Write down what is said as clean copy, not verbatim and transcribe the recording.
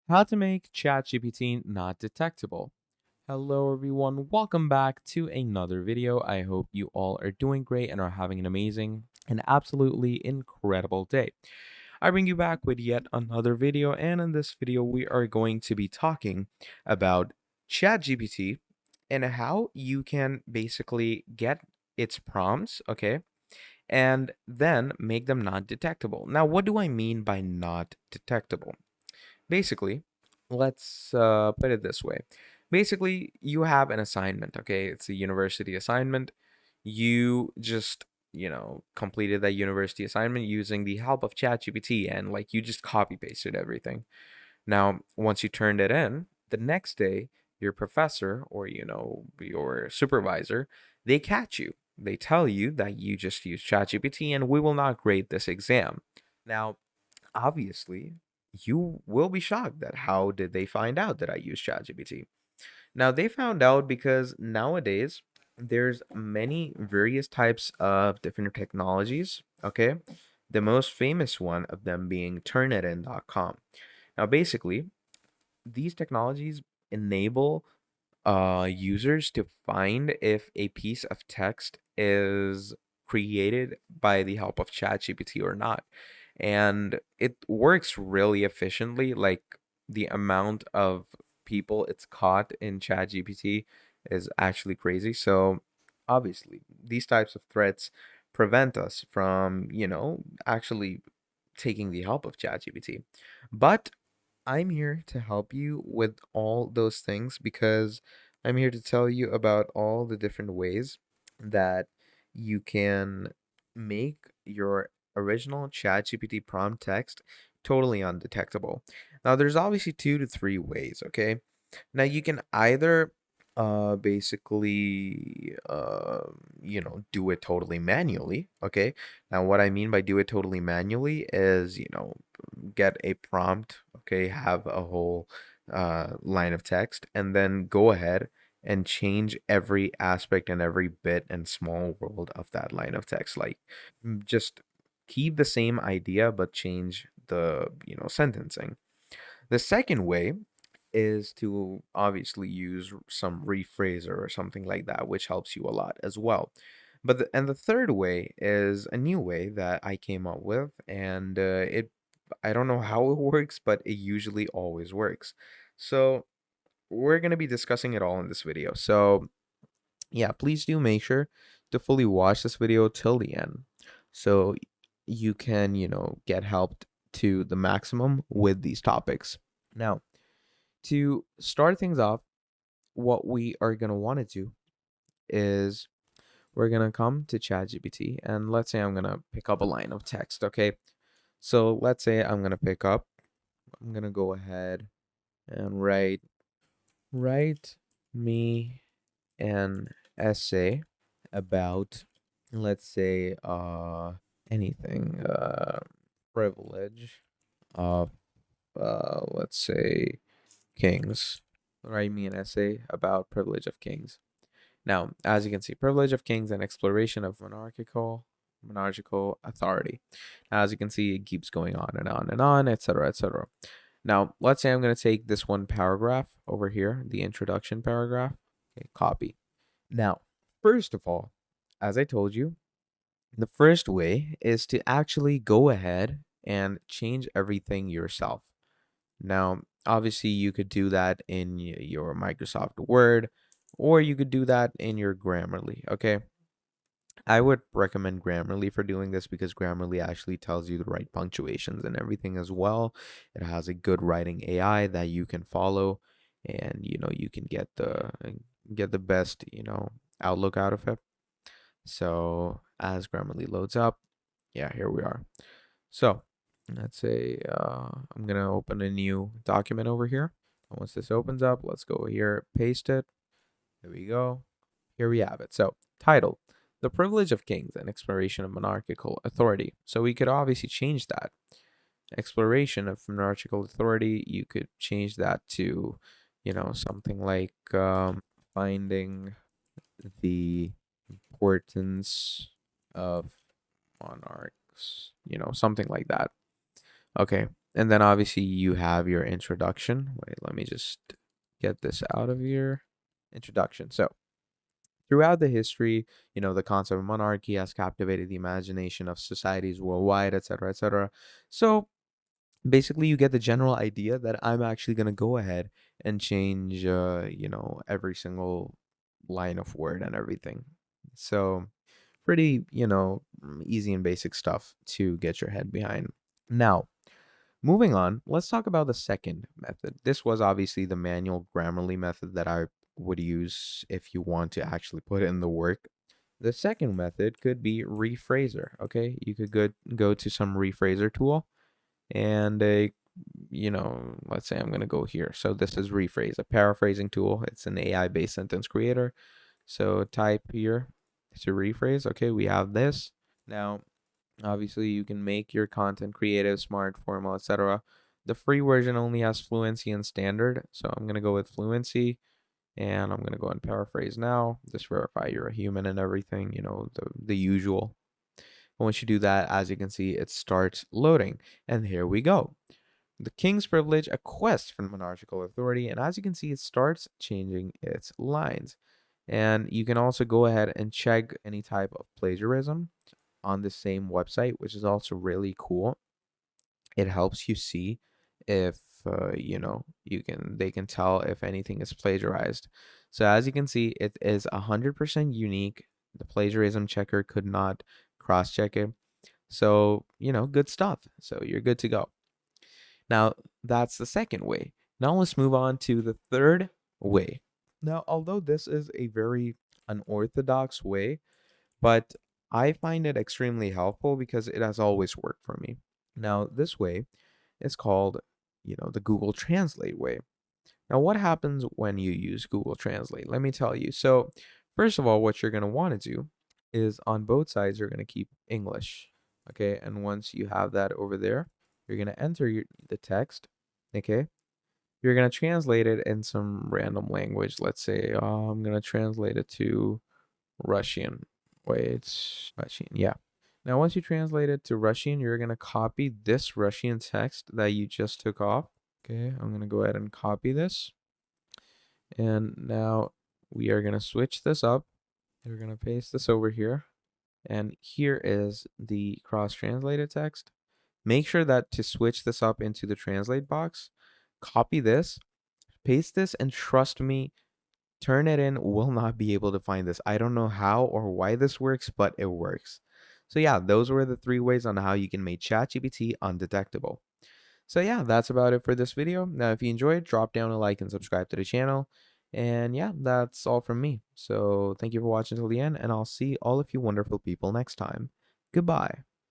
How to make ChatGPT not detectable. Hello everyone, welcome back to another video. I hope you all are doing great and are having an amazing and absolutely incredible day. I bring you back with yet another video, and in this video we are going to be talking about ChatGPT and how you can basically get its prompts, okay, and then make them not detectable. Now, what do I mean by not detectable? Basically, let's put it this way. Basically, you have an assignment, okay? It's a university assignment. You just, completed that university assignment using the help of ChatGPT and like you just copy pasted everything. Now, once you turned it in, the next day, your professor or, your supervisor, they catch you. They tell you that you just used ChatGPT and we will not grade this exam. Now, obviously, you will be shocked that how did they find out that I use ChatGPT? Now they found out because nowadays there's many various types of different technologies, okay? The most famous one of them being turnitin.com. Now basically, these technologies enable users to find if a piece of text is created by the help of ChatGPT or not. And it works really efficiently. Like the amount of people it's caught in ChatGPT is actually crazy. So obviously, these types of threats prevent us from, actually taking the help of ChatGPT. But I'm here to help you with all those things because I'm here to tell you about all the different ways that you can make your original ChatGPT prompt text totally undetectable. Now, there's obviously 2 to 3 ways, okay? Now, you can either basically do it totally manually, okay? Now, what I mean by do it totally manually is, get a prompt, okay, have a whole line of text, and then go ahead and change every aspect and every bit and small world of that line of text. Like, just keep the same idea, but change the, sentencing. The second way is to obviously use some rephraser or something like that, which helps you a lot as well. And the third way is a new way that I came up with, and I don't know how it works, but it usually always works. So we're gonna be discussing it all in this video. So yeah, please do make sure to fully watch this video till the end, so you can get helped to the maximum with these topics. Now, to start things off, what we are going to want to do is we're going to come to ChatGPT and let's say I'm going to pick up a line of text, okay? So let's say I'm going to go ahead and write me an essay about, let's say, anything, privilege of, let's say, kings. Write me an essay about privilege of kings. Now, as you can see, privilege of kings and exploration of monarchical authority. As you can see, it keeps going on and on and on, etc., etc. Now, let's say I'm going to take this one paragraph over here, the introduction paragraph. Okay, copy. Now, first of all, as I told you, the first way is to actually go ahead and change everything yourself. Now, obviously, you could do that in your Microsoft Word, or you could do that in your Grammarly. Okay. I would recommend Grammarly for doing this because Grammarly actually tells you the right punctuations and everything as well. It has a good writing AI that you can follow, and you can get the best outlook out of it. So as Grammarly loads up, yeah, here we are. So let's say I'm gonna open a new document over here. And once this opens up, let's go here, paste it. There we go. Here we have it. So title: The Privilege of Kings and Exploration of Monarchical Authority. So we could obviously change that. Exploration of monarchical authority, you could change that to, something like finding the importance of monarchs, something like that. Okay. And then obviously you have your introduction. Wait, let me just get this out of your introduction. So, throughout the history, the concept of monarchy has captivated the imagination of societies worldwide, etc., etc. So, basically, you get the general idea that I'm actually going to go ahead and change, every single line of word and everything. So, pretty, easy and basic stuff to get your head behind. Now, moving on, let's talk about the second method. This was obviously the manual Grammarly method that I would use if you want to actually put in the work. The second method could be rephraser. Okay, you could go to some rephraser tool and let's say I'm gonna go here. So this is rephrase, a paraphrasing tool. It's an AI based sentence creator. So type here to rephrase. Okay, we have this now. Obviously, you can make your content creative, smart, formal, etc. The free version only has fluency and standard. So I'm going to go with fluency and I'm going to go and paraphrase now. Just verify you're a human and everything, the usual. And once you do that, as you can see, it starts loading. And here we go. The king's privilege, a quest from monarchical authority. And as you can see, it starts changing its lines. And you can also go ahead and check any type of plagiarism on the same website, which is also really cool. It helps you see if they can tell if anything is plagiarized. So as you can see, it is 100% unique. The plagiarism checker could not cross check it. So, good stuff. So you're good to go. Now, that's the second way. Now let's move on to the third way. Now, although this is a very unorthodox way, but I find it extremely helpful because it has always worked for me. Now, this way is called, the Google Translate way. Now, what happens when you use Google Translate? Let me tell you. So, first of all, what you're going to want to do is on both sides, you're going to keep English. Okay. And once you have that over there, you're going to enter the text. Okay. You're going to translate it in some random language. Let's say I'm going to translate it to Russian. Wait, Russian. Yeah. Now, once you translate it to Russian, you're going to copy this Russian text that you just took off. Okay, I'm going to go ahead and copy this. And now we are going to switch this up. We're going to paste this over here. And here is the cross-translated text. Make sure that to switch this up into the translate box, copy this, paste this, and trust me, Turnitin will not be able to find this. I don't know how or why this works, but it works. So yeah, those were the 3 ways on how you can make ChatGPT undetectable. So yeah, that's about it for this video. Now, if you enjoyed, drop down a like and subscribe to the channel. And yeah, that's all from me. So thank you for watching till the end, and I'll see all of you wonderful people next time. Goodbye.